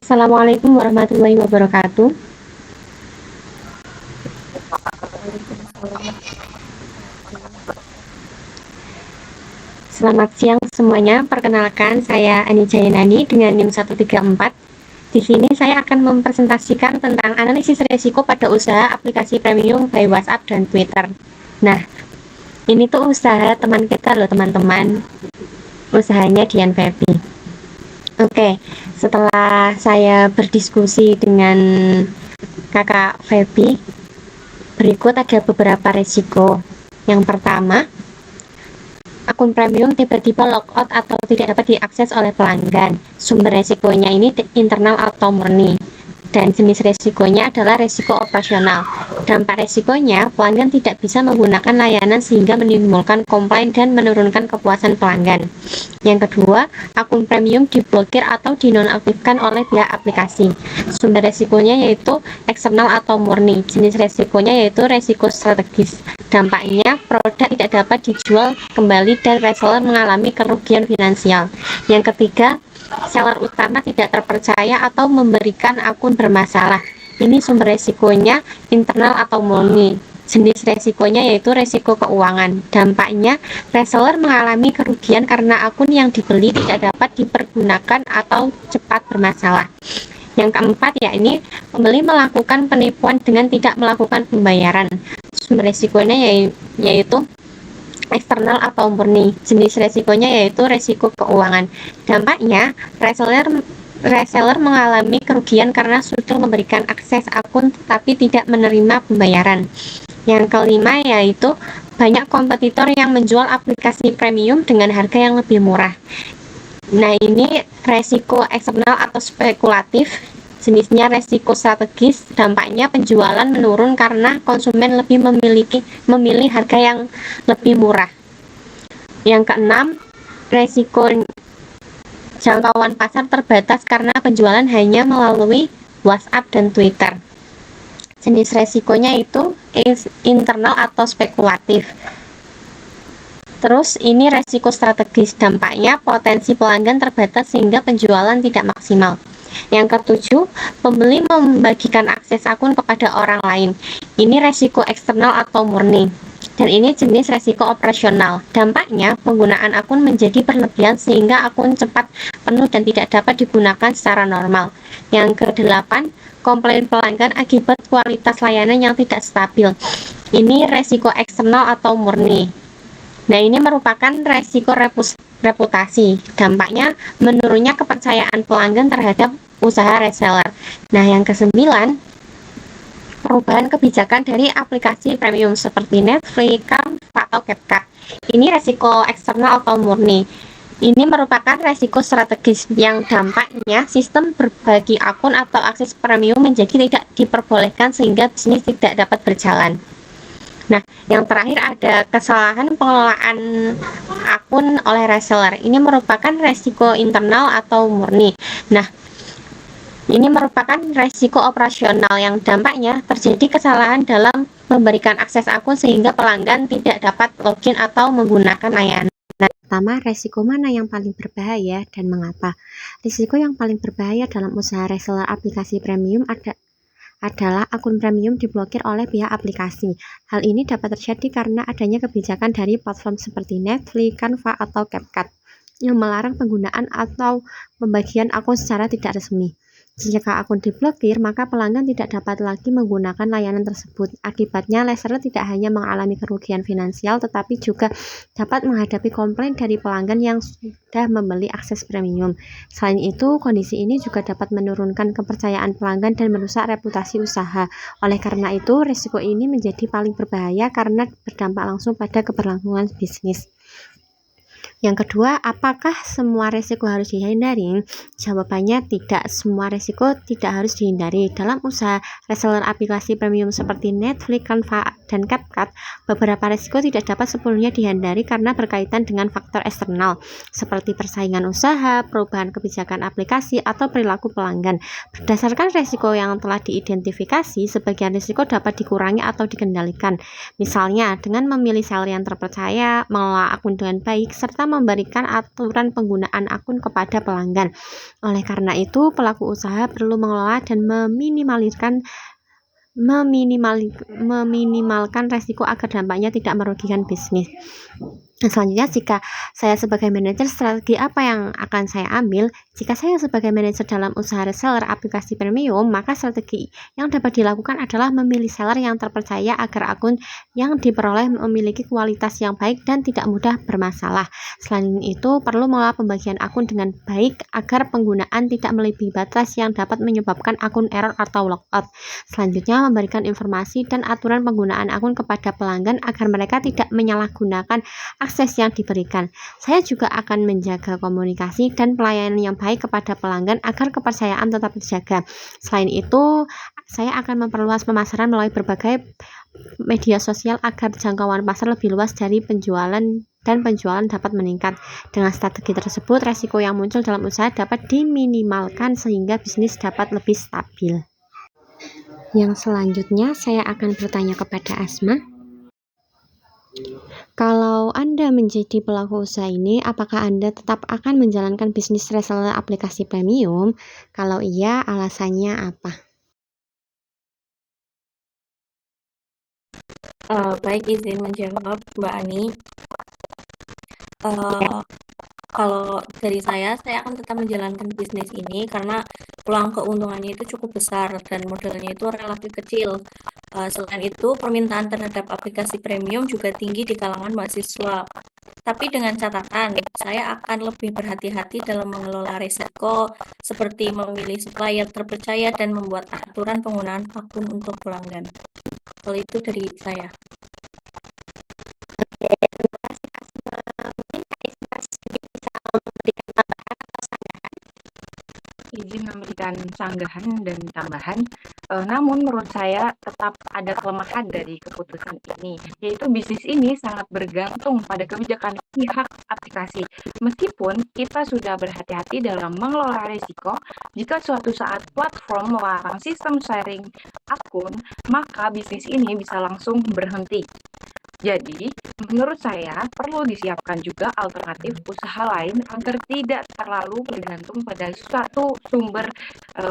Assalamualaikum warahmatullahi wabarakatuh. Selamat siang semuanya. Perkenalkan, saya Ani Jayanani dengan NIM 134. Di sini saya akan mempresentasikan tentang analisis risiko pada usaha aplikasi premium by WhatsApp dan Twitter. Nah, ini tuh usaha teman kita loh teman-teman. Usahanya Dian Febi. Oke, setelah saya berdiskusi dengan kakak Febi, berikut ada beberapa risiko. Yang pertama, akun premium tiba-tiba logout atau tidak dapat diakses oleh pelanggan. Sumber resikonya ini internal atau murni. Dan jenis resikonya adalah resiko operasional. Dampak resikonya, pelanggan tidak bisa menggunakan layanan sehingga menimbulkan komplain dan menurunkan kepuasan pelanggan. Yang kedua, akun premium diblokir atau dinonaktifkan oleh pihak aplikasi. Sumber resikonya yaitu eksternal atau murni. Jenis resikonya yaitu resiko strategis. Dampaknya, produk tidak dapat dijual kembali dan reseller mengalami kerugian finansial. Yang ketiga, seller utama tidak terpercaya atau memberikan akun bermasalah. Ini sumber resikonya internal atau murni. Jenis resikonya yaitu resiko keuangan. Dampaknya, reseller mengalami kerugian karena akun yang dibeli tidak dapat dipergunakan atau cepat bermasalah. Yang keempat, yakni pembeli melakukan penipuan dengan tidak melakukan pembayaran. Sumber resikonya yaitu eksternal atau murni. Jenis resikonya yaitu resiko keuangan. Dampaknya, reseller mengalami kerugian karena sudah memberikan akses akun tetapi tidak menerima pembayaran. Yang kelima yaitu banyak kompetitor yang menjual aplikasi premium dengan harga yang lebih murah. Nah, ini resiko eksternal atau spekulatif. Jenisnya resiko strategis. Dampaknya penjualan menurun karena konsumen lebih memilih harga yang lebih murah. Yang keenam, resiko jangkauan pasar terbatas karena penjualan hanya melalui WhatsApp dan Twitter. Jenis resikonya itu internal atau spekulatif. Terus ini resiko strategis. Dampaknya potensi pelanggan terbatas sehingga penjualan tidak maksimal. Yang ketujuh, pembeli membagikan akses akun kepada orang lain. Ini resiko eksternal atau murni. Dan ini jenis resiko operasional. Dampaknya, penggunaan akun menjadi berlebihan sehingga akun cepat penuh dan tidak dapat digunakan secara normal. Yang kedelapan, komplain pelanggan akibat kualitas layanan yang tidak stabil. Ini resiko eksternal atau murni. Nah, ini merupakan resiko reputasi. Dampaknya menurunnya kepercayaan pelanggan terhadap usaha reseller. Nah, yang kesembilan, perubahan kebijakan dari aplikasi premium seperti Netflix, Canva, atau CapCut. Ini resiko eksternal atau murni. Ini merupakan resiko strategis yang dampaknya sistem berbagi akun atau akses premium menjadi tidak diperbolehkan sehingga bisnis tidak dapat berjalan. Nah, yang terakhir ada kesalahan pengelolaan akun oleh reseller. Ini merupakan resiko internal atau murni. Nah, ini merupakan resiko operasional yang dampaknya terjadi kesalahan dalam memberikan akses akun sehingga pelanggan tidak dapat login atau menggunakan layanan. Pertama, resiko mana yang paling berbahaya dan mengapa? Risiko yang paling berbahaya dalam usaha reseller aplikasi premium adalah akun premium diblokir oleh pihak aplikasi. Hal ini dapat terjadi karena adanya kebijakan dari platform seperti Netflix, Canva, atau CapCut yang melarang penggunaan atau pembagian akun secara tidak resmi. Jika akun diblokir, maka pelanggan tidak dapat lagi menggunakan layanan tersebut. Akibatnya, reseller tidak hanya mengalami kerugian finansial, tetapi juga dapat menghadapi komplain dari pelanggan yang sudah membeli akses premium. Selain itu, kondisi ini juga dapat menurunkan kepercayaan pelanggan dan merusak reputasi usaha. Oleh karena itu, risiko ini menjadi paling berbahaya karena berdampak langsung pada keberlangsungan bisnis. Yang kedua, apakah semua risiko harus dihindari? Jawabannya tidak, semua risiko tidak harus dihindari. Dalam usaha reseller aplikasi premium seperti Netflix, Canva, dan CapCut, beberapa risiko tidak dapat sepenuhnya dihindari karena berkaitan dengan faktor eksternal seperti persaingan usaha, perubahan kebijakan aplikasi, atau perilaku pelanggan. Berdasarkan risiko yang telah diidentifikasi, sebagian risiko dapat dikurangi atau dikendalikan. Misalnya, dengan memilih seller yang terpercaya, mengelola akun dengan baik, serta memberikan aturan penggunaan akun kepada pelanggan. Oleh karena itu, pelaku usaha perlu mengelola dan meminimalkan resiko agar dampaknya tidak merugikan bisnis. Selanjutnya, jika saya sebagai manajer, strategi apa yang akan saya ambil? Jika saya sebagai manajer dalam usaha reseller aplikasi premium, maka strategi yang dapat dilakukan adalah memilih seller yang terpercaya agar akun yang diperoleh memiliki kualitas yang baik dan tidak mudah bermasalah. Selain itu, perlu mengelola pembagian akun dengan baik agar penggunaan tidak melebihi batas yang dapat menyebabkan akun error atau logout. Selanjutnya, memberikan informasi dan aturan penggunaan akun kepada pelanggan agar mereka tidak menyalahgunakan akses yang diberikan. Saya juga akan menjaga komunikasi dan pelayanan yang baik kepada pelanggan agar kepercayaan tetap terjaga. Selain itu, saya akan memperluas pemasaran melalui berbagai media sosial agar jangkauan pasar lebih luas dari penjualan dapat meningkat. Dengan strategi tersebut, resiko yang muncul dalam usaha dapat diminimalkan sehingga bisnis dapat lebih stabil. Yang selanjutnya, saya akan bertanya kepada Asma. Kalau Anda menjadi pelaku usaha ini, apakah Anda tetap akan menjalankan bisnis reseller aplikasi premium? Kalau iya, alasannya apa? Baik, izin menjawab Mbak Ani. Kalau dari saya akan tetap menjalankan bisnis ini karena peluang keuntungannya itu cukup besar dan modalnya itu relatif kecil. Selain itu, permintaan terhadap aplikasi premium juga tinggi di kalangan mahasiswa. Tapi dengan catatan, saya akan lebih berhati-hati dalam mengelola risiko, seperti memilih supplier terpercaya dan membuat aturan penggunaan akun untuk pelanggan. Kalau itu dari saya. Izin memberikan sanggahan dan tambahan, namun menurut saya tetap ada kelemahan dari keputusan ini, yaitu bisnis ini sangat bergantung pada kebijakan pihak aplikasi. Meskipun kita sudah berhati-hati dalam mengelola risiko, jika suatu saat platform melarang sistem sharing akun, maka bisnis ini bisa langsung berhenti. Jadi, menurut saya perlu disiapkan juga alternatif usaha lain agar tidak terlalu bergantung pada suatu sumber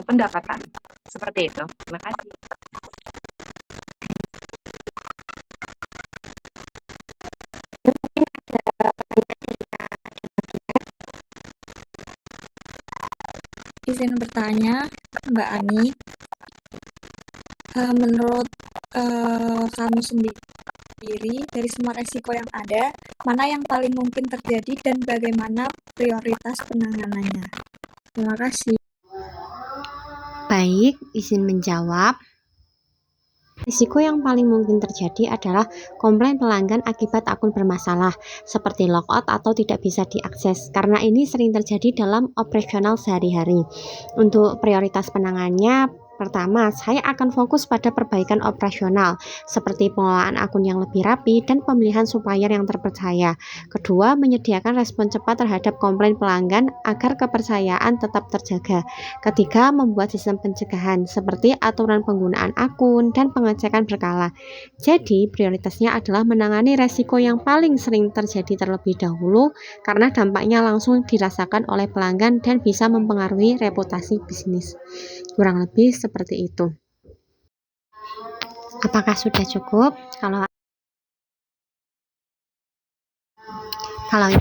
pendapatan. Seperti itu. Terima kasih. Izin bertanya, Mbak Ani, menurut kamu sendiri dari semua resiko yang ada, mana yang paling mungkin terjadi dan bagaimana prioritas penanganannya? Terima kasih. Baik, izin menjawab. Risiko yang paling mungkin terjadi adalah komplain pelanggan akibat akun bermasalah, seperti logout atau tidak bisa diakses, karena ini sering terjadi dalam operasional sehari-hari. Untuk prioritas penanganannya, pertama, saya akan fokus pada perbaikan operasional, seperti pengelolaan akun yang lebih rapi dan pemilihan supplier yang terpercaya. Kedua, menyediakan respon cepat terhadap komplain pelanggan agar kepercayaan tetap terjaga. Ketiga, membuat sistem pencegahan, seperti aturan penggunaan akun dan pengecekan berkala. Jadi, prioritasnya adalah menangani resiko yang paling sering terjadi terlebih dahulu, karena dampaknya langsung dirasakan oleh pelanggan dan bisa mempengaruhi reputasi bisnis. Kurang lebih seperti itu. Apakah sudah cukup? Kalau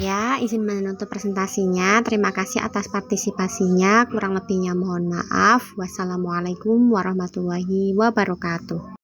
ya, izin menutup presentasinya. Terima kasih atas partisipasinya. Kurang lebihnya mohon maaf. Wassalamualaikum warahmatullahi wabarakatuh.